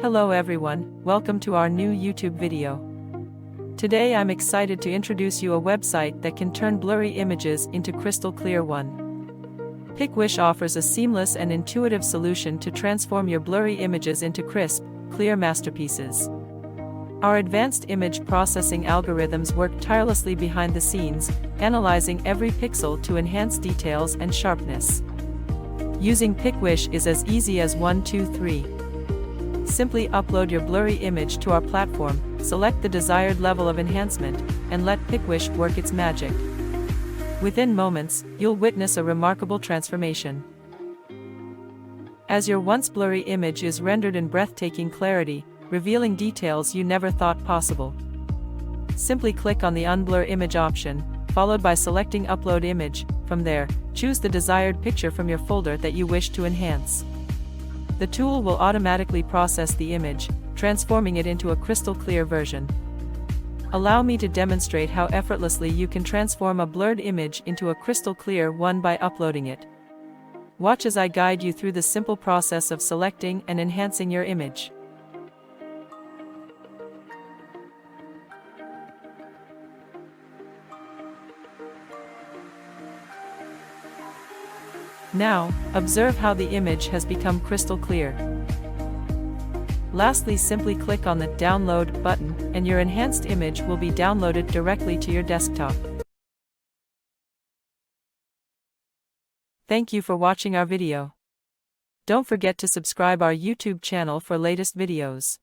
Hello everyone, welcome to our new YouTube video. Today I'm excited to introduce you a website that can turn blurry images into crystal clear one. PicWish offers a seamless and intuitive solution to transform your blurry images into crisp, clear masterpieces. Our advanced image processing algorithms work tirelessly behind the scenes, analyzing every pixel to enhance details and sharpness. Using PicWish is as easy as 1, 2, 3. Simply upload your blurry image to our platform, select the desired level of enhancement, and let PicWish work its magic. Within moments, you'll witness a remarkable transformation. As your once blurry image is rendered in breathtaking clarity, revealing details you never thought possible. Simply click on the Unblur Image option, followed by selecting Upload Image. From there, choose the desired picture from your folder that you wish to enhance. The tool will automatically process the image, transforming it into a crystal clear version. Allow me to demonstrate how effortlessly you can transform a blurred image into a crystal clear one by uploading it. Watch as I guide you through the simple process of selecting and enhancing your image. Now, observe how the image has become crystal clear. Lastly, simply click on the Download button, and your enhanced image will be downloaded directly to your desktop. Thank you for watching our video. Don't forget to subscribe our YouTube channel for latest videos.